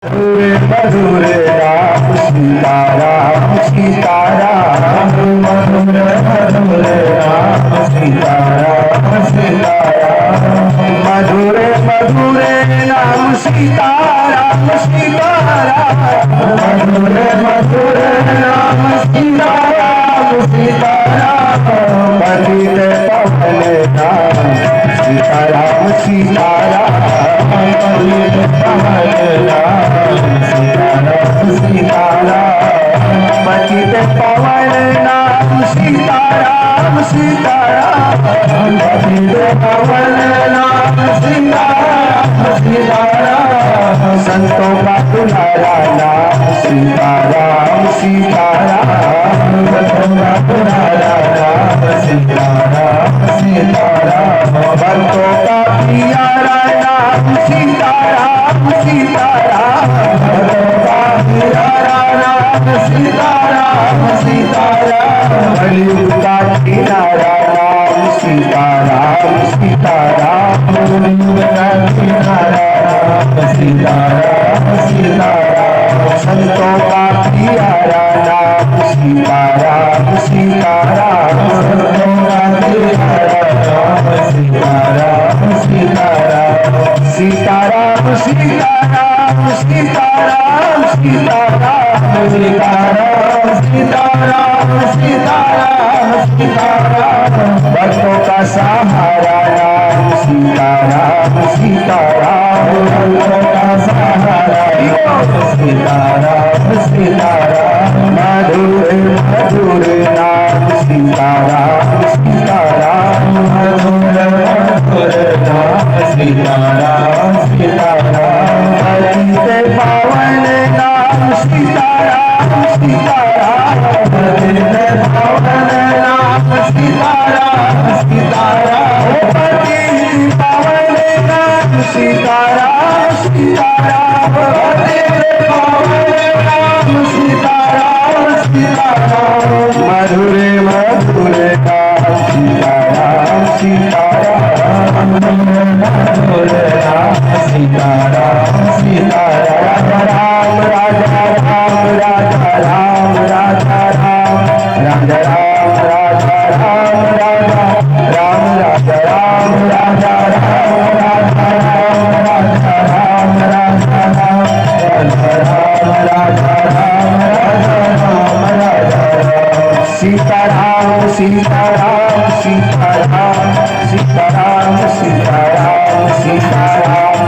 मधुर राम सीताराम सीताराम मधुर मधुर राम सीताराम सीताराम मधुर मधुर राम सीताराम सीताराम मधुर मधुर राम सीताराम सीताराम पतित पावन राम सीताराम सीताराम पतित पावन राम सीताराम सीताराम पतित पावन नाम सीताराम सीताराम पतित पावन नाम सीताराम सीताराम संतों का दुलारा नाम सीताराम सीताराम संतों का दुलारा नाम सीताराम सीताराम भक्तों का प्यारा नाम सीताराम सीताराम भक्तों का प्यारा नाम सीताराम सीताराम कलयुग का किनारा नाम सीताराम सीताराम कलयुग का किनारा नाम सीताराम सीताराम संतों का प्यारा नाम सीताराम सीताराम संतों का प्यारा नाम सीताराम सीताराम सीताराम सीताराम सीताराम सीताराम सीताराम सीताराम सीताराम सीताराम भक्तों का सहारा नाम सीताराम सीताराम भक्तों का सहारा सीताराम सीताराम मधुर मधुर नाम सीताराम सीताराम मधुर मधुर नाम सीताराम सीताराम पतित पावन नाम सीताराम सीताराम पतित पावन नाम सीताराम सीताराम पतित पावन नाम सीताराम सीताराम पतित पावन नाम सीताराम सीताराम मधुर मधुर नाम सीताराम सीताराम मधुर नाम सीताराम सीताराम राम राजा राम राजा राम राजा राम राजा राम राजा राम राजा राम राजा राम राजा राम राजा राम राजा राम राजा राम राजा राम राजा राम राजा राम राजा राम सीताराम सीताराम सीताराम सीताराम सीताराम सीताराम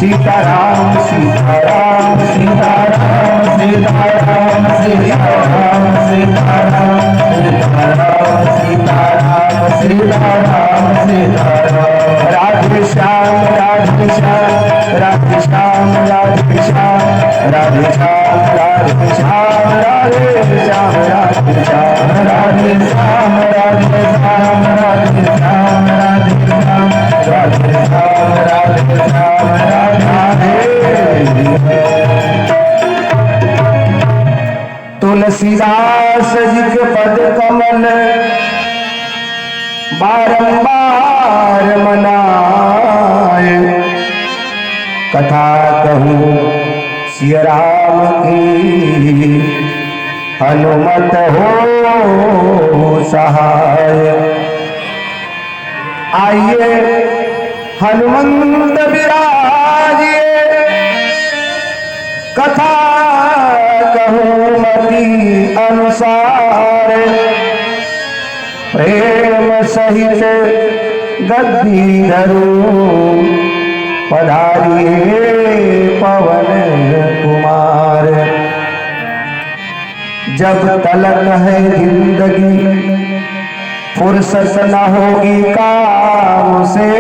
सीताराम सीताराम सीताराम सीताराम सीताराम सीताराम सीताराम सीताराम सीताराम सीताराम राधे श्याम राधे श्याम राधे श्याम राधे श्याम राधे श्याम राधे श्याम राधे श्याम राधे श्याम राधे श्याम राधे श्याम राधे श्याम राधे श्याम राधे श्याम राधे श्याम राधे तुलसीदास जी के पद कमल बारंबार मनाए कथा कहूँ सिया राम की हनुमत हो सहाय आइए हनुमंत विराजिए कथा कहूँ मति अनुसार प्रेम सहित गद्दी धरूं पधारिए पवन कुमार जब तलक है जिंदगी फुर्सत न होगी काम से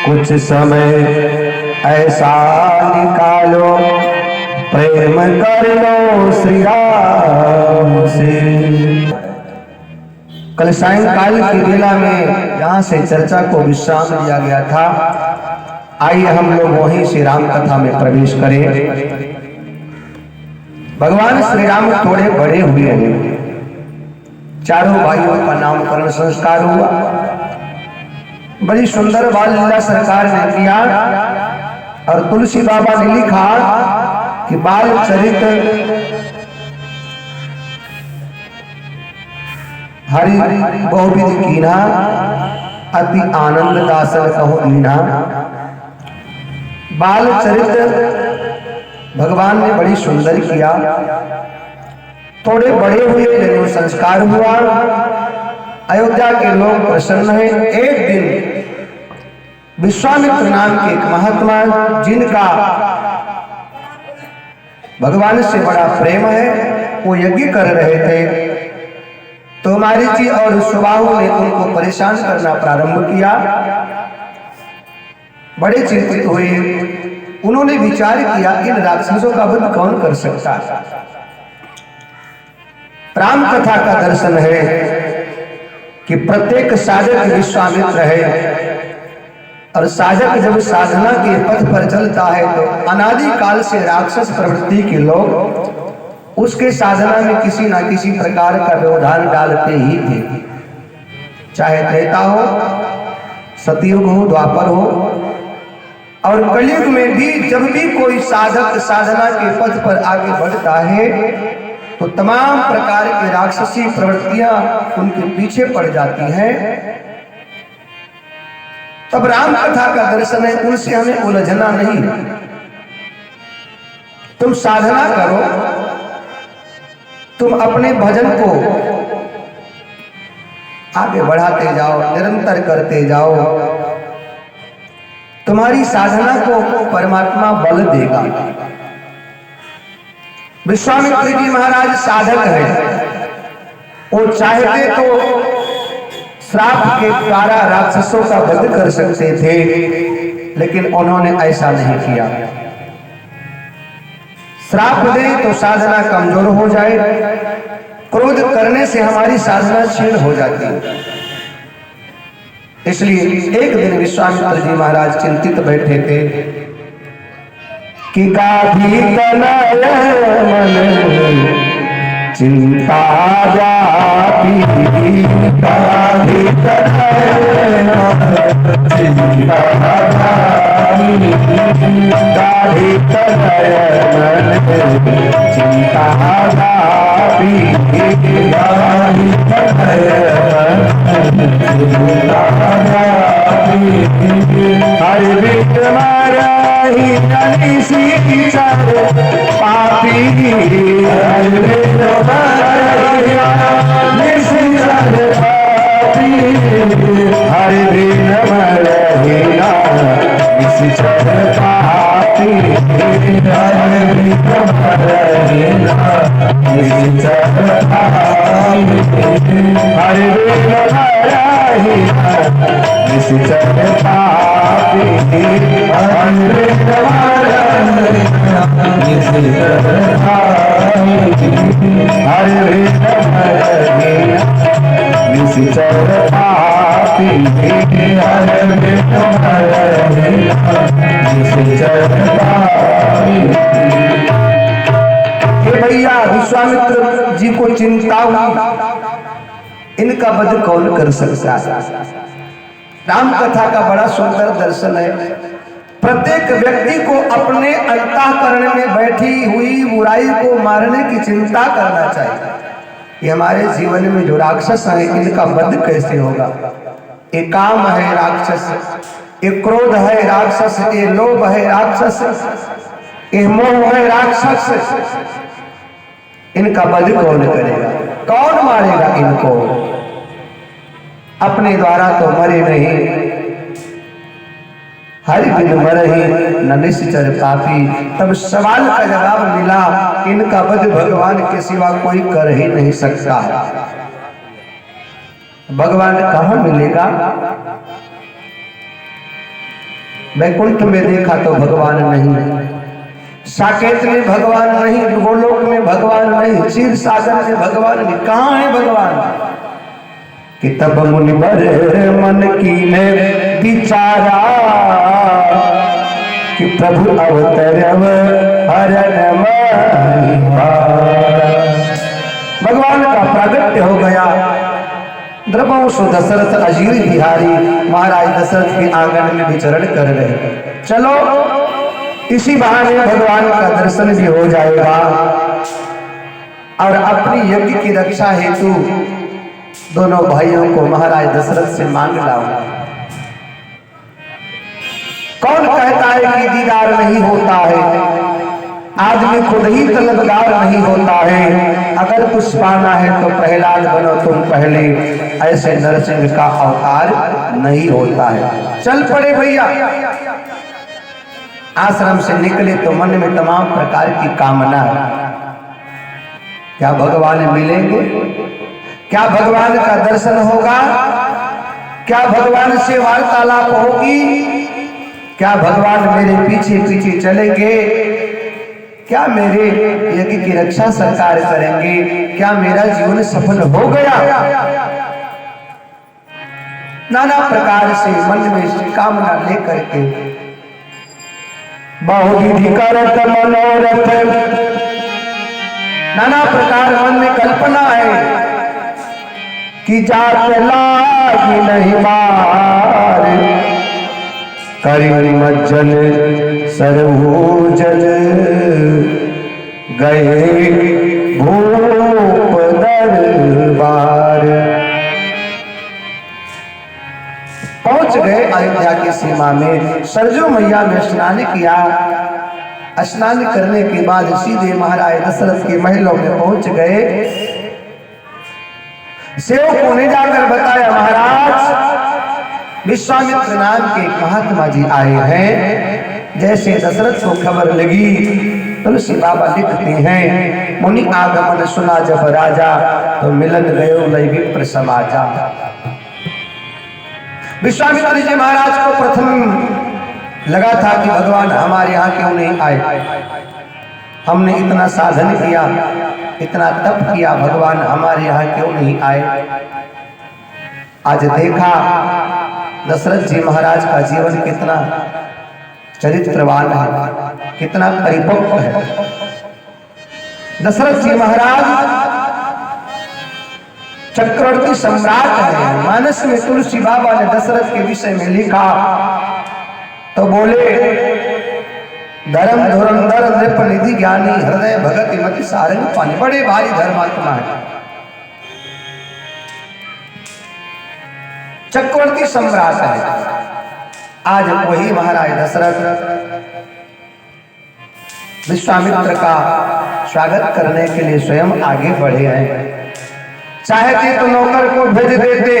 कुछ समय ऐसा निकालो प्रेम कर लो श्री राम से। कल सायंकाल की बेला में यहाँ से चर्चा को विश्राम दिया गया था। आइए हम लोग वहीं से राम कथा में प्रवेश करें। भगवान श्री राम थोड़े बड़े हुए हैं, चारों भाइयों का नामकरण संस्कार हुआ। बड़ी सुंदर बाल लीला सरकार ने किया। और तुलसी बाबा ने लिखा कि बाल चरित हरि बहुविध कीन्हा, अति आनंद दासन कहो ईना। बाल चरित भगवान ने बड़ी सुंदर किया। थोड़े बड़े हुए जन्म संस्कार हुआ, अयोध्या के लोग प्रसन्न हैं। एक दिन विश्वामित्र नाम के एक महात्मा, जिनका भगवान से बड़ा प्रेम है, वो यज्ञ कर रहे थे। तो मारीची और सुबाहु ने उनको परेशान करना प्रारंभ किया। बड़े चिंतित हुए। उन्होंने विचार किया इन राक्षसों का वध कौन कर सकता है। राम कथा का दर्शन है कि प्रत्येक साधक विश्वामित्र है, और साधक जब साधना के पथ पर चलता है तो अनादि काल से राक्षस प्रवृत्ति के लोग उसके साधना में किसी ना किसी प्रकार का व्यवधान डालते ही थे। चाहे त्रेता हो, सतयुग हो, द्वापर हो, और कलयुग में भी जब भी कोई साधक साधना के पथ पर आगे बढ़ता है तो तमाम प्रकार की राक्षसी प्रवृत्तियां उनके पीछे पड़ जाती हैं। तब राम कथा का दर्शन है, उनसे हमें उलझना नहीं। तुम साधना करो, तुम अपने भजन को आगे बढ़ाते जाओ, निरंतर करते जाओ। तुम्हारी साधना को परमात्मा बल देगा। विश्वामित्र जी महाराज साधक है, वो चाहते तो श्राप के द्वारा राक्षसों का वध कर सकते थे, लेकिन उन्होंने ऐसा नहीं किया। श्राप दे तो साधना कमजोर हो जाए, क्रोध करने से हमारी साधना क्षीण हो जाती है। इसलिए एक दिन विश्वामित्र जी महाराज चिंतित बैठे थे कि गाधी तनय मन चिंता व्यापी, गाधी तनय मन चिंता व्यापी, गाधी तनय मन चिंता व्यापी, गाधी तनय मन चिंता व्यापी। हरि विक्रम ही कलिसी चर पापी, हरि विक्रम कलिसी चर पापी, हरि विक्रम कलिसी चर पापी, हरि विक्रम कलिसी चर पापी, हरि विक्रम निश्चर पापी, हरि विक्रम निश्चर पापी, हरि विक्रम निश्चर पापी, हरि विक्रम निश्चर पापी। भैया विश्वामित्र जी को चिंता हुई, इनका वध कौन कर सकता है। राम कथा का बड़ा सुंदर दर्शन है। प्रत्येक व्यक्ति को अपने अंतःकरण में बैठी हुई बुराई को मारने की चिंता करना चाहिए कि हमारे जीवन में जो राक्षस है इनका वध कैसे होगा। ये काम है राक्षस, ये क्रोध है राक्षस, ये लोभ है राक्षस, ये मोह है राक्षस। इनका वध कौन करेगा, कौन मारेगा इनको। अपने द्वारा तो मरे नहीं, हरि बिन मरहि न निश्चर पापी। तब सवाल का जवाब मिला, इनका वध भगवान के सिवा कोई कर ही नहीं सकता है। भगवान कहाँ मिलेगा। वैकुंठ में देखा तो भगवान नहीं, साकेत में भगवान नहीं, गोलोक में भगवान नहीं, क्षीर सागर में भगवान नहीं। कहाँ है भगवान। कि तब मुनिवर मन कीने विचारा कि प्रभु अवतरव हरण भगवान का प्रागट्य हो गया। द्रवंश दशरथ अजीर बिहारी महाराज दशरथ के आंगन में विचरण कर रहे। चलो इसी बहाने भगवान का दर्शन भी हो जाएगा और अपनी यज्ञ की रक्षा हेतु दोनों भाइयों को महाराज दशरथ से मांग लाऊंगा। कौन कहता है कि दीदार नहीं होता है? आदमी खुद ही तलबगार नहीं होता है। अगर कुछ पाना है तो प्रहलाद बनो तुम पहले, ऐसे नरसिंह का अवतार नहीं होता है। चल पड़े भैया। आश्रम से निकले तो मन में तमाम प्रकार की कामना है। क्या भगवान मिलेंगे? क्या भगवान का दर्शन होगा? क्या भगवान से वार्तालाप होगी? क्या भगवान मेरे पीछे पीछे चलेंगे? क्या मेरे यज्ञ की रक्षा सरकार करेंगे? क्या मेरा जीवन सफल हो गया? नाना प्रकार से मन में कामना लेकर के बहुविधि करत मनोरथ, नाना प्रकार मन में कल्पना है कि जात लागी नहीं मार, करी मज्जन सर्वोजन गए भूप दरबार। पहुंच गए अयोध्या की सीमा में। सरजू मैया में स्नान किया। स्नान करने के बाद सीधे महाराज दशरथ के महलों में पहुंच गए। सेवकों ने जाकर बताया, महाराज विश्वामित्र नाम के महात्मा जी आए हैं। जैसे दशरथ को खबर लगी, तुलसी बाबा लिखते हैं, मुनि आगमन सुना जब राजा, तो मिलन गयो लय विप्र समाजा। विश्वामित्र जी महाराज को प्रथम लगा था कि भगवान हमारे यहाँ क्यों नहीं आए। हमने इतना साधन किया, इतना तप किया, भगवान हमारे यहाँ क्यों नहीं आए। आज देखा दशरथ जी महाराज का जीवन कितना चरित्रवान है, कितना परिपक्व है। दशरथ जी महाराज चक्रवर्ती सम्राट है। मानस में तुलसी बाबा ने दशरथ के विषय में लिखा तो बोले, धर्म धुरंधर नृप निधि ज्ञानी, हृदय भगत मति सारंग पानी। बड़े भारी धर्मात्मा है, चक्रवर्ती सम्राट है। आज वही महाराज दशरथ विश्वामित्र का स्वागत करने के लिए स्वयं आगे बढ़े हैं। चाहते तो नौकर को भेज देते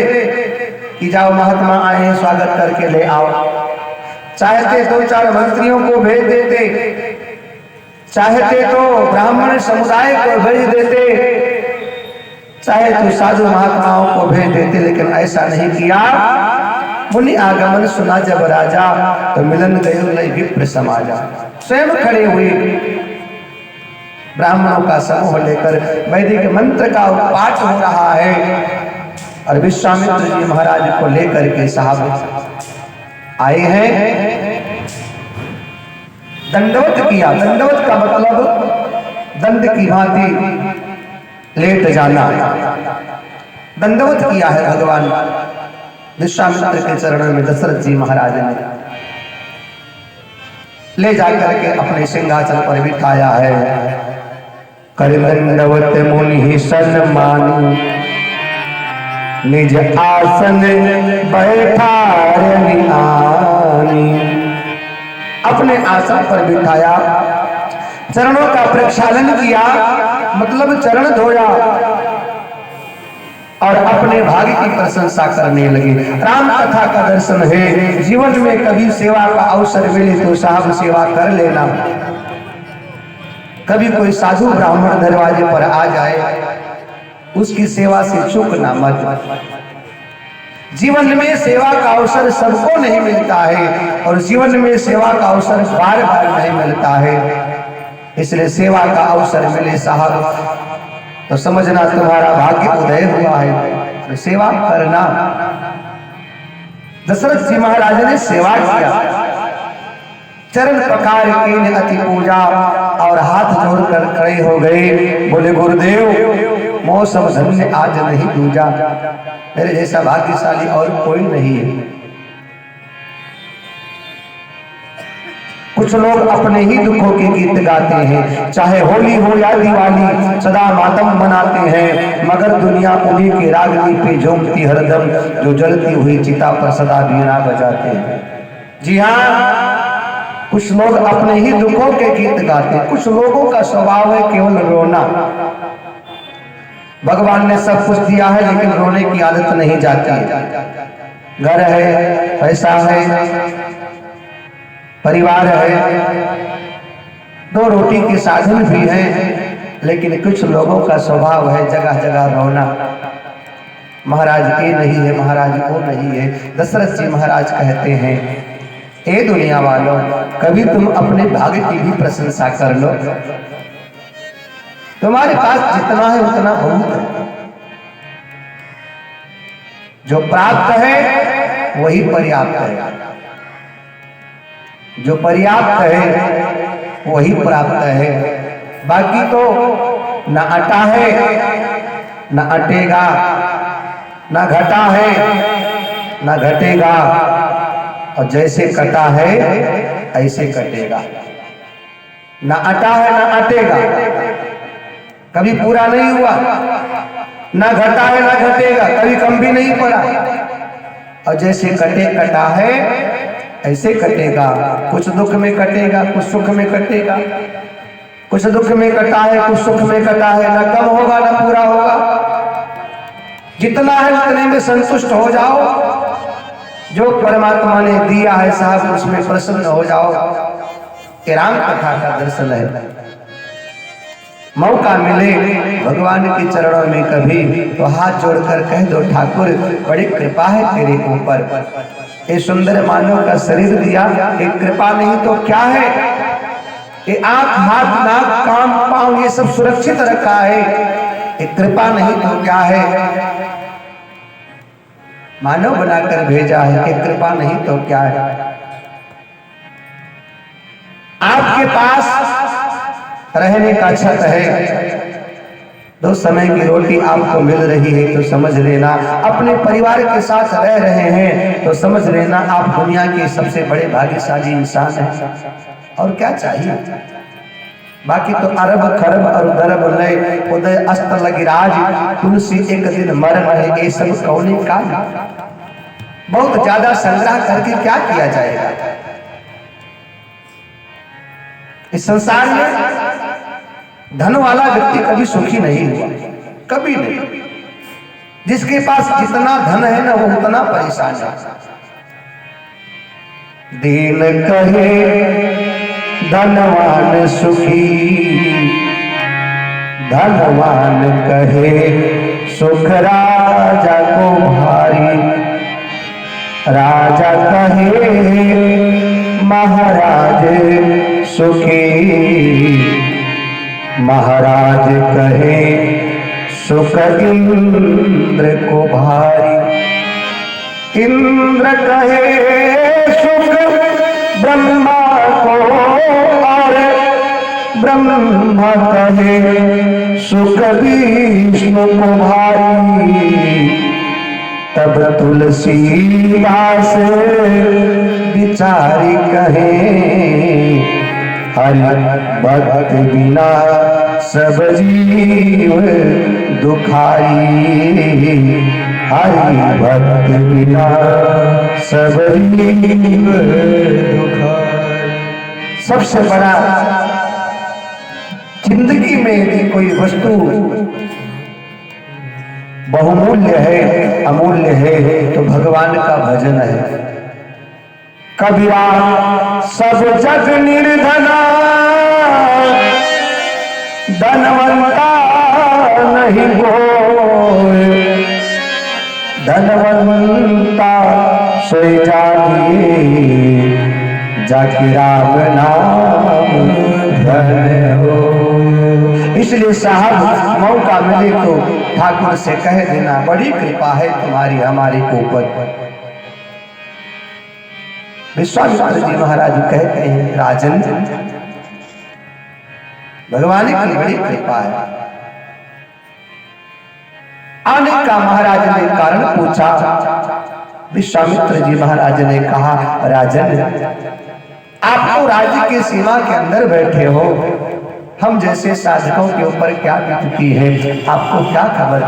कि जाओ महात्मा आए स्वागत करके ले आओ। चाहते तो 4 मंत्रियों को भेज देते, चाहते तो ब्राह्मण समुदाय को भेज देते, चाहे तो साधु महात्माओं को भेज देते, लेकिन ऐसा नहीं किया। मुनि आगमन सुना जब राजा, तो मिलन गयो लय विप्र समाजा। स्वयं खड़े हुए ब्राह्मणों का समूह लेकर वैदिक मंत्र का पाठ हो रहा है और विश्वामित्र जी महाराज को लेकर के साहब आए हैं। दंडवत किया। दंडवत का मतलब दंड की भांति लेट जाना। दंडवत किया है भगवान विश्वामित्र के चरणों में दशरथ जी महाराज ने। ले जाकर के अपने सिंहासन पर बिठाया है। कर दंडवत मुनि सन्मानी, निज आसन बैठा आनी। अपने आसन पर बिठाया, चरणों का प्रक्षालन किया, मतलब चरण धोया और अपने भाग्य की प्रशंसा करने लगे। राम कथा का दर्शन है। जीवन में कभी सेवा का अवसर मिले तो साहब सेवा कर लेना। कभी कोई साधु ब्राह्मण दरवाजे पर आ जाए, उसकी सेवा से चूकना मत। जीवन में सेवा का अवसर सबको नहीं मिलता है और जीवन में सेवा का अवसर बार बार नहीं मिलता है। इसलिए सेवा का अवसर मिले साहब तो समझना तुम्हारा भाग्य उदय हुआ है, तो सेवा करना। दशरथ जी महाराज ने सेवा किया। चरण प्रकार की अति पूजा और हाथ जोड़कर खड़े हो गए। बोले, गुरुदेव मौसम धन्य आज नहीं दूजा। मेरे जैसा भाग्यशाली और कोई नहीं है। कुछ लोग अपने ही दुखों के गीत गाते हैं, चाहे होली हो या दिवाली सदा मातम मनाते हैं, मगर दुनिया उन्हीं के रागनी पे झूमती हरदम जो जलती हुई चिता पर सदा वीणा बजाते हैं। जी हाँ, कुछ लोग अपने ही दुखों के गीत गाते हैं। कुछ लोगों का स्वभाव है केवल रोना। भगवान ने सब कुछ दिया है लेकिन रोने की आदत नहीं जाती। घर है, पैसा है, परिवार है, दो रोटी के साधन भी हैं, लेकिन कुछ लोगों का स्वभाव है जगह जगह रोना। महाराज ये नहीं है, महाराज वो नहीं है। दशरथ जी महाराज कहते हैं, ए दुनिया वालों, कभी तुम अपने भाग्य की भी प्रशंसा कर लो। तुम्हारे पास जितना है उतना बहुत है। जो प्राप्त है वही पर्याप्त है, जो पर्याप्त है वही प्राप्त है। बाकी तो न अटा है न अटेगा, न घटा है न घटेगा, और जैसे कटा है ऐसे कटेगा। न अटा है न अटेगा, कभी पूरा नहीं हुआ, ना घटा है ना घटेगा, कभी कम भी नहीं पड़ा। और जैसे कटा है ऐसे कटेगा। कुछ दुख में कटेगा, कुछ सुख में कटेगा। कुछ दुख में कटा है, कुछ सुख में कटा है, ना कम होगा ना पूरा होगा। जितना है उतने में संतुष्ट हो जाओ। जो परमात्मा ने दिया है साहब उसमें प्रसन्न हो जाओ। ये राम कथा का दर्शन है। मौका मिले भगवान के चरणों में कभी तो हाथ जोड़कर कह दो, ठाकुर बड़ी कृपा है तेरे ऊपर। ये सुंदर मानव का शरीर दिया, ये कृपा नहीं तो क्या है। ये आंख हाथ नाक कान पांव ये सब सुरक्षित रखा है, ये कृपा नहीं तो क्या है। मानव बनाकर भेजा है, ये कृपा नहीं तो क्या है। आपके पास रहने का छत है, दो समय की रोटी आपको मिल रही है तो समझ लेना। अपने परिवार के साथ रह रहे हैं तो समझ लेना आप दुनिया के सबसे बड़े भाग्यशाली इंसान हैं। और क्या चाहिए। बाकी तो अरब खरब और गरब लय उदय अस्त लगिराज, तुलसी एक दिन मर रहे, ये सब कौने का। बहुत ज्यादा संग्रह करके क्या किया जाएगा। इस संसार में धन वाला व्यक्ति कभी सुखी नहीं हुआ, कभी नहीं। जिसके पास जितना धन है ना वो उतना परेशान है। दीन कहे धनवान सुखी, धनवान कहे सुख राजा को भारी, राजा कहे महाराज सुखी, महाराज कहे सुख इंद्र को भारी, इंद्र कहे सुख ब्रह्मा को, और ब्रह्मा कहे सुख विष्णु को भारी। तब तुलसीदास विचारी कहे, हरि भक्त बिना सब जीव दुखाई, हरि भक्त बिना सब जीव दुखाई। सबसे बड़ा जिंदगी में यदि कोई वस्तु बहुमूल्य है, अमूल्य है तो भगवान का भजन है। कबीरा सब जग निर्धना, धनवंता नहीं होए, धनवंता सोई जानिए, जाके राम नाम धन हो। इसलिए साहब मौका मिले तो ठाकुर से कह देना, बड़ी कृपा है तुम्हारी हमारे ऊपर। विश्वामित्र जी महाराज कहते हैं, राजन भगवान की बड़ी कृपा है। आने का महाराज ने कारण पूछा। विश्वामित्र जी महाराज ने कहा, राजन आप तो राज्य की सीमा के अंदर बैठे हो, हम जैसे साधकों के ऊपर क्या बीतती है आपको क्या खबर।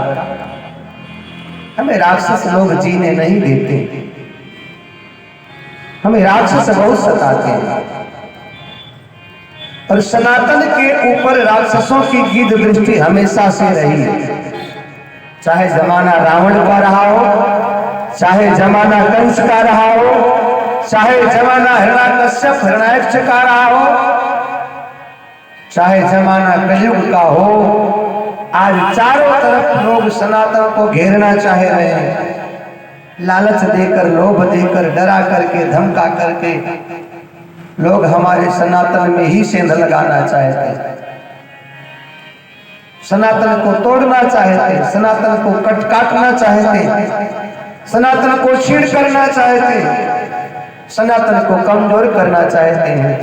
हमें राक्षस लोग जीने नहीं देते, हमें राक्षस बहुत सताते हैं, और सनातन के ऊपर राक्षसों की गिद्ध दृष्टि हमेशा से रही है। चाहे जमाना रावण का रहा हो, चाहे जमाना कंस का रहा हो, चाहे जमाना हिरण्याकश्यप हिरण्याक्ष का रहा हो, चाहे जमाना कलयुग का हो, आज चारों तरफ लोग सनातन को घेरना चाह रहे हैं। लालच देकर, लोभ देकर, डरा करके, धमका करके लोग हमारे सनातन में ही सेंध लगाना चाहते हैं, सनातन को तोड़ना चाहते, सनातन को काटना चाहते, सनातन को छीड़ करना चाहते, सनातन को कमजोर करना चाहते हैं।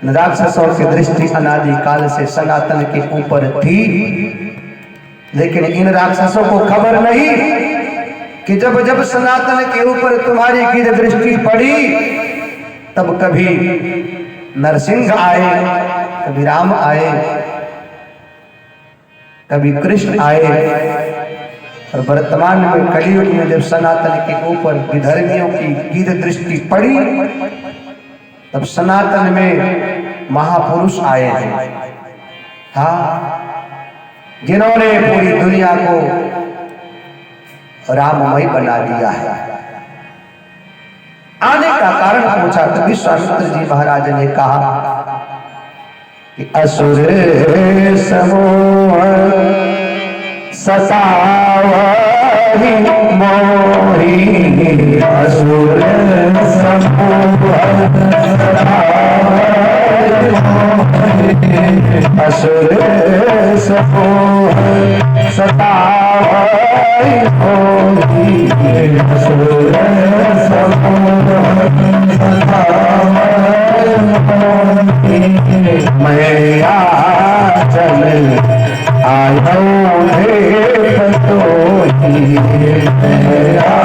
राक्षसों की दृष्टि अनादि काल से सनातन के ऊपर थी, लेकिन इन राक्षसों को खबर नहीं कि जब जब सनातन के ऊपर तुम्हारी गिद्ध दृष्टि पड़ी, तब कभी नरसिंह आए, कभी राम आए, कभी कृष्ण आए, और वर्तमान में कलयुग में जब सनातन के ऊपर विधर्मियों की गिद्ध दृष्टि पड़ी, तब सनातन में महापुरुष आए हैं। हाँ, जिन्होंने पूरी दुनिया को राममय बना दिया है। आने का कारण पूछा तो विश्वामित्र जी महाराज ने कहा कि असुर समूह सतावहि मोहि, असुर समूह असुर समूह सतावहि मोहि, असुर समूह सतावहि मोहि, मैया चल आयो हे पतोही, मैया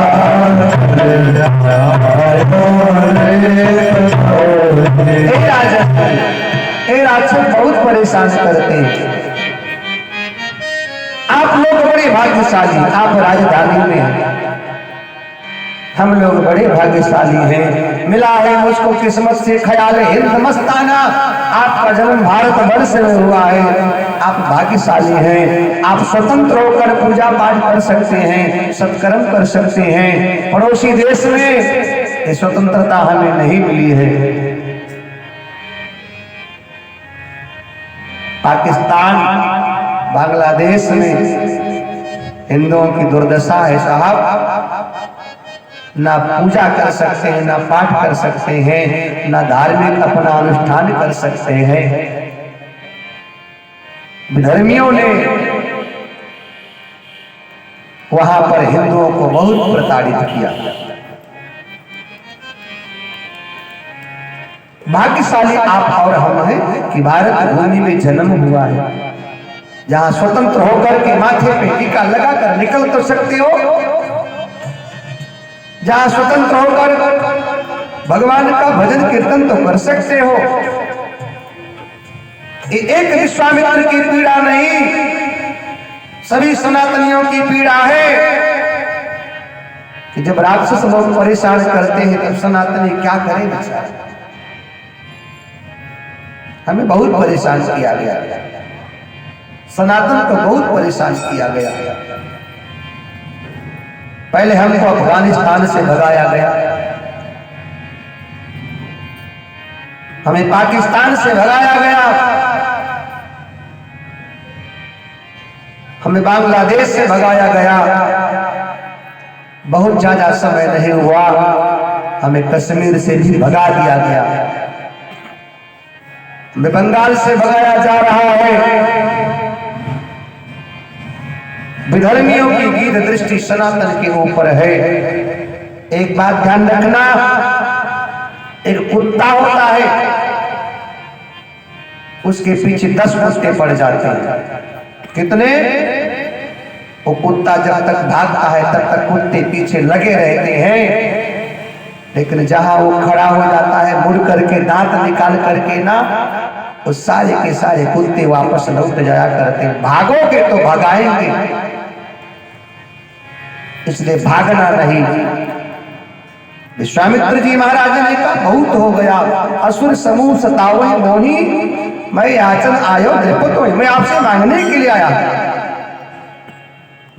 राक्षस बहुत परेशान करते हैं। आप लोग बड़े भाग्यशाली, आप राजधानी में हैं, हम लोग बड़े भाग्यशाली हैं। मिला है मुझको किस्मत से ख्याल हिंद मस्ताना, आपका जन्म भारत वर्ष में हुआ है, आप भाग्यशाली हैं। आप स्वतंत्र होकर पूजा पाठ कर सकते हैं, सत्कर्म कर सकते हैं। पड़ोसी देश में ये स्वतंत्रता हमें नहीं मिली है। पाकिस्तान, बांग्लादेश में हिंदुओं की दुर्दशा है साहब। ना पूजा कर सकते हैं, ना पाठ कर सकते हैं, ना धार्मिक अपना अनुष्ठान कर सकते हैं। विधर्मियों ने वहां पर हिंदुओं को बहुत प्रताड़ित किया। भाग्यशाली आप और हम हैं कि भारत भूमि में जन्म हुआ है, जहां स्वतंत्र होकर के माथे पे टीका लगाकर निकल तो सकते हो, जहां स्वतंत्र होकर भगवान का भजन कीर्तन तो कर सकते हो। एक विश्वामित्र की पीड़ा नहीं, सभी सनातनियों की पीड़ा है कि जब राक्षस लोग परेशान करते हैं तब सनातनी क्या करें बेचारे। हमें बहुत परेशान किया गया, सनातन को बहुत परेशान किया गया। पहले हमको अफगानिस्तान से भगाया गया, हमें पाकिस्तान से भगाया गया, हमें बांग्लादेश से भगाया गया। बहुत ज्यादा समय नहीं हुआ, हमें कश्मीर से भी भगा दिया गया, हमें बंगाल से भगाया जा रहा है। विधर्मियों की गिद्ध दृष्टि सनातन के ऊपर है। एक बात ध्यान रखना, एक कुत्ता होता है, उसके पीछे 10 कुत्ते पड़ जाते हैं। कितने? वो कुत्ता जब तक भागता है तब तक कुत्ते पीछे लगे रहते हैं। लेकिन जहां वो खड़ा हो जाता है मुड़ करके दांत निकाल करके ना, उस सारे के सारे कुत्ते वापस लौट जाया करते। भागोगे तो भगाएंगे, इसलिए भागना नहीं। विश्वामित्र जी महाराज ने कहा बहुत हो गया, असुर समूह सतावई मोही, मैं याचन आयो देखो तो मैं आपसे मांगने के लिए आया।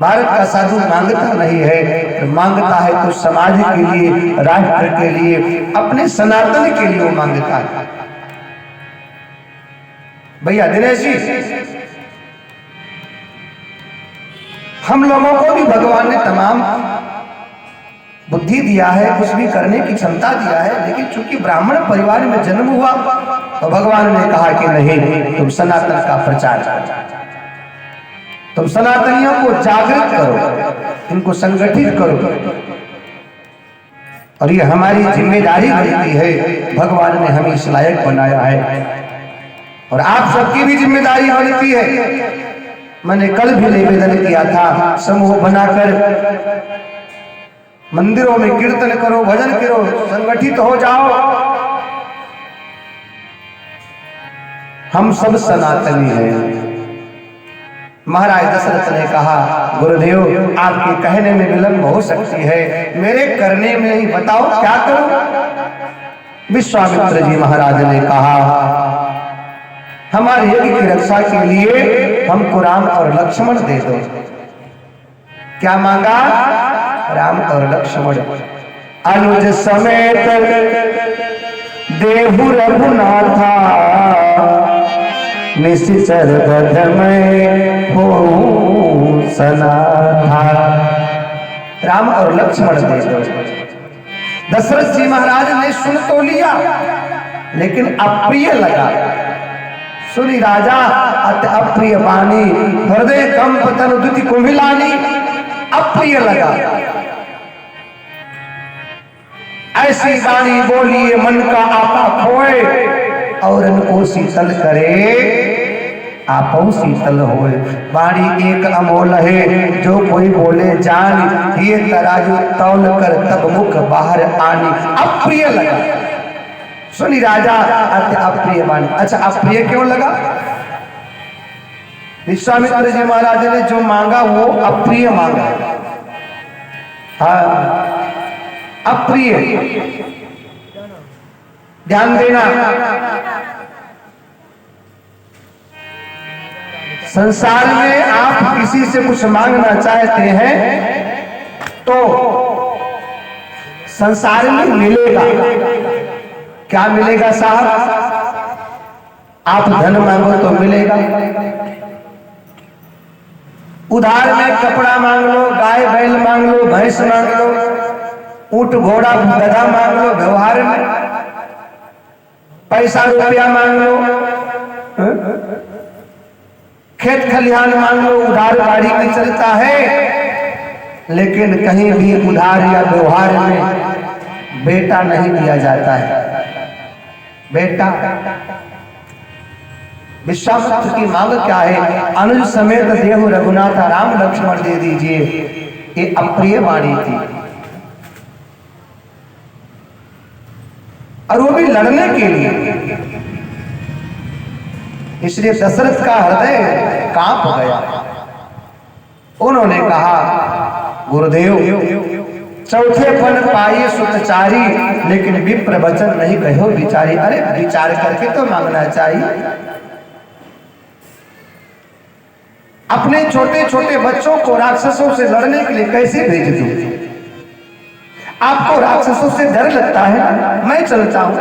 भारत का साधु मांगता नहीं है, मांगता है तो समाज के लिए, राष्ट्र के लिए, अपने सनातन के लिए वो मांगता है। भैया दिनेश जी, हम लोगों को भी भगवान ने तमाम बुद्धि दिया है, कुछ भी करने की क्षमता दिया है, लेकिन चूंकि ब्राह्मण परिवार में जन्म हुआ तो भगवान ने कहा कि नहीं, तुम सनातन का प्रचार करो, तुम सनातनियों को जागृत करो, इनको संगठित करो। और ये हमारी जिम्मेदारी बनती है, भगवान ने हमें इस लायक बनाया है और आप सबकी भी जिम्मेदारी बनती है। मैंने कल भी निवेदन किया था, समूह बनाकर मंदिरों में कीर्तन करो, भजन करो, संगठित हो जाओ। हम सब सनातनी हैं। महाराज दशरथ ने कहा, गुरुदेव आपके कहने में विलंब हो सकती है, मेरे करने में ही बताओ क्या करूं। विश्वामित्र जी महाराज ने कहा, हमारे यज्ञ की रक्षा के लिए हमको राम और लक्ष्मण दे दो। क्या मांगा? राम और लक्ष्मण। अनुज समेत देहु रघुनाथा, निश्चर बध में हो सनाथा। राम और लक्ष्मण दे दो। दशरथ जी महाराज ने सुन तो लिया, लेकिन अप्रिय लगा। सुनी राजा अति अप्रिय वाणी, हृदय कंप तनु दुति कुम्भिलानी। अप्रिय लगा, ऐसी वाणी बोलिए मन का आपा खोए, और इनको शीतल करे आपो शीतल होए। वाणी एक अमोल है, जो कोई बोले जान, ये तराजू तौल कर तब मुख बाहर आनी। अप्रिय लगा, सुनी राजा अति अप्रिय वाणी। अच्छा, अप्रिय क्यों लगा? विश्वामित्र जी महाराज ने जो मांगा वो अप्रिय मांगा। हाँ, अप्रिय। ध्यान देना, संसार में आप किसी से कुछ मांगना चाहते हैं तो संसार में मिलेगा। क्या मिलेगा साहब? आप धन मांगो तो मिलेगा, उधार में कपड़ा मांग लो, गाय बैल मांग लो, भैंस मांग लो, ऊंट घोड़ा गधा मांग लो, व्यवहार में पैसा रुपया मांग लो, खेत खलिहान मांग लो, उधार गाड़ी में चलता है। लेकिन कहीं भी उधार या व्यवहार में बेटा नहीं दिया जाता है। बेटा, विश्वामित्र की मांग क्या है? अनुज समेत देहु रघुनाथ, राम लक्ष्मण दे दीजिए। ये अप्रिय वाणी थी, और वो भी लड़ने के लिए। इसलिए दशरथ का हृदय कांप गया। उन्होंने कहा, गुरुदेव चौथे फल पाइए सुतचारी, लेकिन विप्र वचन नहीं कहो विचारी। अरे विचार करके तो मांगना चाहिए। अपने छोटे छोटे बच्चों को राक्षसों से लड़ने के लिए कैसे भेज दूं? आपको राक्षसों से डर लगता है? मैं चलता हूं,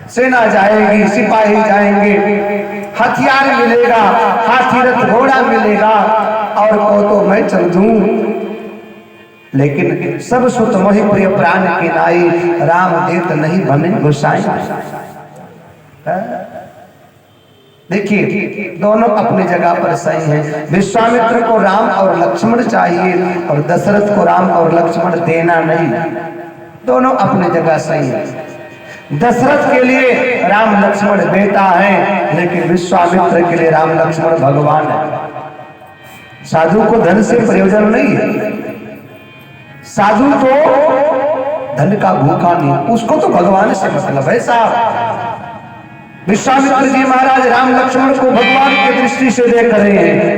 सेना जाएगी, सिपाही जाएंगे, हथियार मिलेगा, हाथी रथ घोड़ा मिलेगा, और को तो मैं चल दूं। लेकिन सब सुत मोहि प्रिय प्राण की नाई, राम देत नहीं बने गोसाई। देखिए, दोनों अपनी जगह पर सही हैं। विश्वामित्र को राम और लक्ष्मण चाहिए, और दशरथ को राम और लक्ष्मण देना नहीं। दोनों अपनी जगह सही हैं। दशरथ के लिए राम लक्ष्मण बेटा है, लेकिन विश्वामित्र के लिए राम लक्ष्मण भगवान है। साधु को धन से प्रयोजन नहीं है, साधु को धन का भूखा नहीं, उसको तो भगवान से मतलब है साहब। विश्वामित्र जी महाराज राम लक्ष्मण को भगवान की दृष्टि से देख रहे हैं,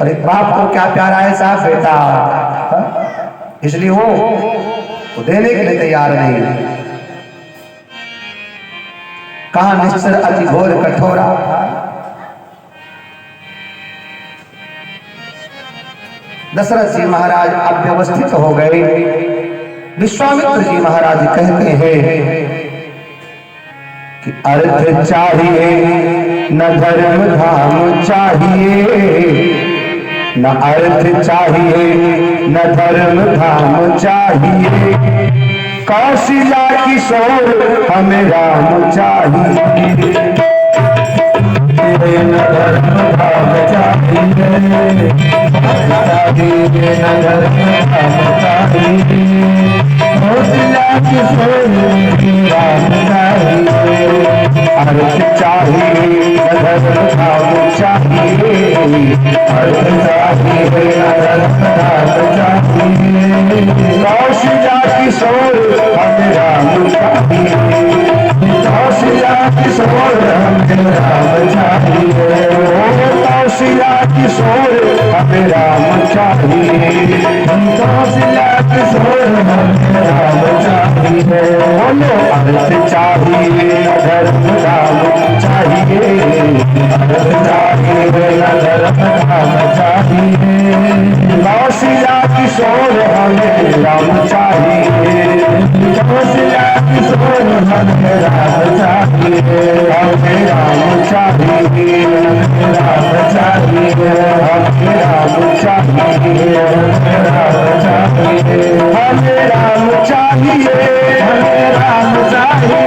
और एक बाप को क्या प्यारा है साहब बेटा, इसलिए वो देने के लिए तैयार नहीं। कहा निश्चर अति घोर कठोरा, दशरथ जी महाराज अव्यवस्थित हो गए। विश्वामित्र जी महाराज कहते हैं कि अर्थ चाहिए न धर्म धाम चाहिए, न अर्थ चाहिए न धर्म धाम चाहिए, कौशल्या किशोर हमें राम चाहिए। न धर्म धाम चाहिए, न धर्म धाम चाहिए, कौशल्या किशोर राम चाहिए। अर्थ चाहिए न धर्म धाम चाहिए, अर्थ चाहिए न धर्म धाम चाहिए, कौशल्या किशोर हमें राम चाहिए, कौशल्या किशोर हमें राम चाहिए, कौशल्या किशोर हमें राम चाहिए, कौशल्या किशोर हमें राम चाहिए। बोलो अर्थ चाहिए न धर्म धाम चाहिए, अर्थ चाहिए न धर्म धाम चाहिए, कौशल्या किशोर हमें राम चाहिए, कौशल्या किशोर हमें राम चाहिए, हमें राम चाहिए, हमें राम चाहिए, हमें राम चाहिए, हमें राम चाहिए, हमें राम चाहिए, हमें राम चाहिए,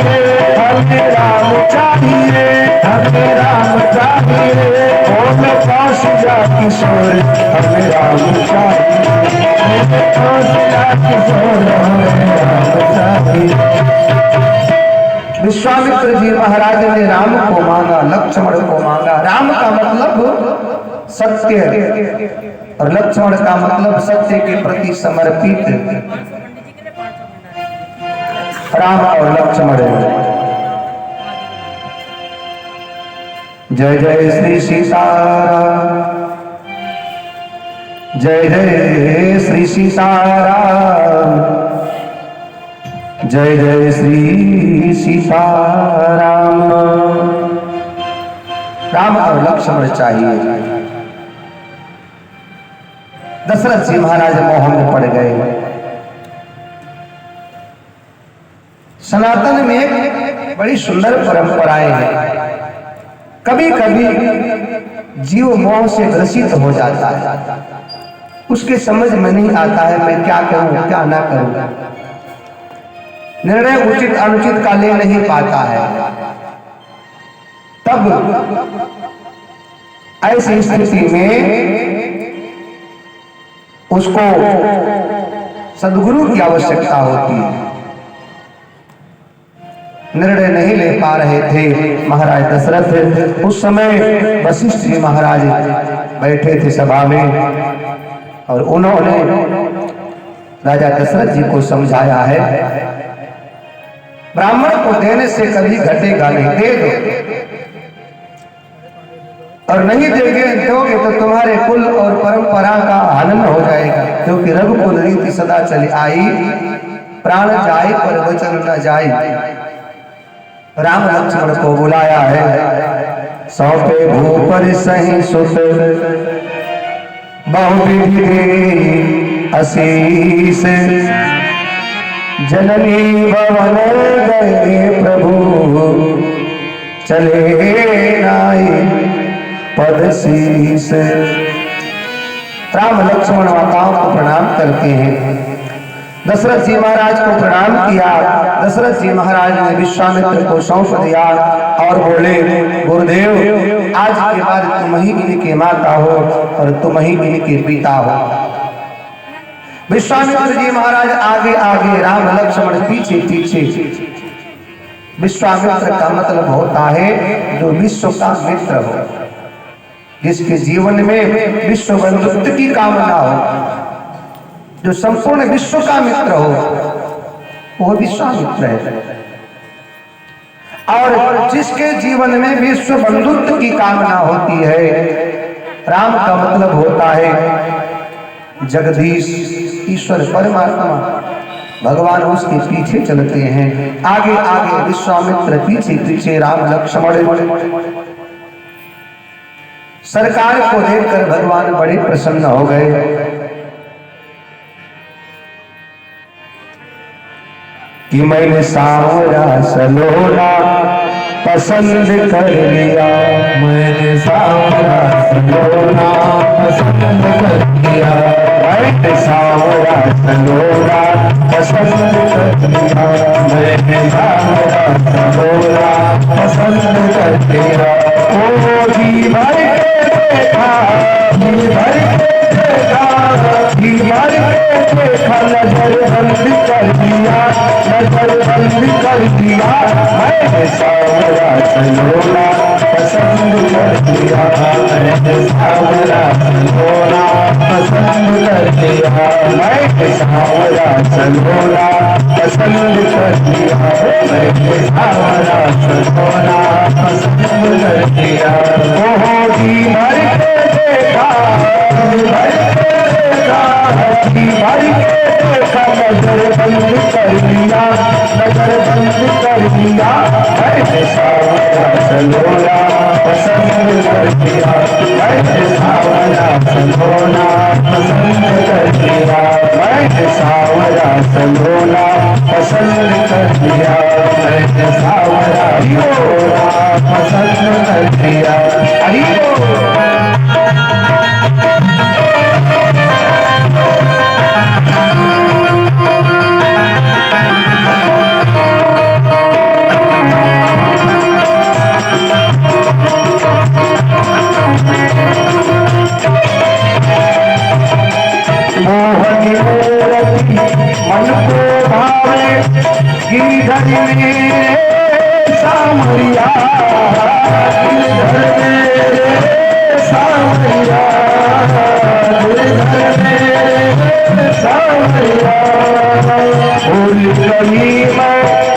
हमें राम चाहिए, हमें राम चाहिए, ओम कौशल्या किशोर हमें राम चाहिए, कौशल्या किशोर हमें राम चाहिए। विश्वामित्र जी महाराज ने राम को मांगा, लक्ष्मण को मांगा। राम का मतलब सत्य और लक्ष्मण का मतलब सत्य के प्रति समर्पित राम और लक्ष्मण। जय जय श्री सीताराम, जय जय श्री सीताराम, जय जय श्री सीताराम। राम और लक्ष्मण चाहिए। दशरथ जी महाराज मोह में पड़ गए। सनातन में बड़ी सुंदर परंपराएं हैं। कभी कभी जीव मोह से ग्रसित हो जाता है, उसके समझ में नहीं आता है मैं क्या करूं क्या ना करूं, निर्णय उचित अनुचित का ले नहीं पाता है। तब ऐसी स्थिति में उसको सद्गुरु की आवश्यकता होती है। निर्णय नहीं ले पा रहे थे महाराज दशरथ। उस समय वशिष्ठ जी महाराज बैठे थे सभा में और उन्होंने राजा दशरथ जी को समझाया है, ब्राह्मण को देने से कभी घटेगा नहीं, दे दो, और नहीं दोगे तो तुम्हारे कुल और परंपरा का हनन हो जाएगा, क्योंकि रघुकुल रीति सदा चली आई, प्राण जाए पर वचन न जाए। राम लक्ष्मण को बुलाया है, सौंपे भूपर सही सुत बहुविधि आशीष, जननी भवन गए प्रभु चले नाई पद शीस। राम लक्ष्मण माताओं को प्रणाम करते हैं। दशरथ जी महाराज को प्रणाम किया। दशरथ जी महाराज ने विश्वामित्र को सौंप दिया और बोले, गुरुदेव आज के बाद तुम ही इनके माता हो और तुम ही इनके पिता हो। विश्वामित्र जी महाराज आगे आगे, राम लक्ष्मण पीछे पीछे। विश्वामित्र का मतलब होता है जो विश्व का मित्र हो, जिसके जीवन में विश्व बंधुत्व की कामना हो, जो संपूर्ण विश्व का मित्र हो, वो विश्वामित्र है। और जिसके जीवन में विश्व बंधुत्व की कामना होती है, राम का मतलब होता है जगदीश, ईश्वर परमात्मा, भगवान उसके पीछे चलते हैं, आगे आगे विश्वामित्र, पीछे पीछे राम लक्ष्मण। सरकार को देखकर भगवान बड़े प्रसन्न हो गए कि मैंने सांवरा सलोना पसंद कर लिया, मैंने सांवरा सलोना पसंद कर लिया, मैंने सांवरा सलोना पसंद कर लिया, मैंने सांवरा सलोना पसंद कर लिया। ओ जी भर के देखा, जी भर के देखा, जी भर के देखा, नजर बंद कर दिया, नजर बंद कर दिया, मैंने सांवरा सलोना पसंद कर दिया, मैंने सांवरा सलोना पसंद कर लिया, मैंने सांवरा सलोना पसंद कर दिया, मैंने सांवरा सलोना पसंद कर लिया। ओहो जी भर के देखा, जी भर के देखा, जी भर के देखा, नजर बंद कर दिया, नजर बंद कर दिया, मैंने सांवरा सलोना पसंद कर दिया, मैंने सांवरा सलोना पसंद कर दिया, मैंने सांवरा सलोना पसंद कर दिया, मैंने सांवरा सलोना पसंद कर लिया। हरि बोल। मोहन मूरति मन को भावे, गिरधर मेरे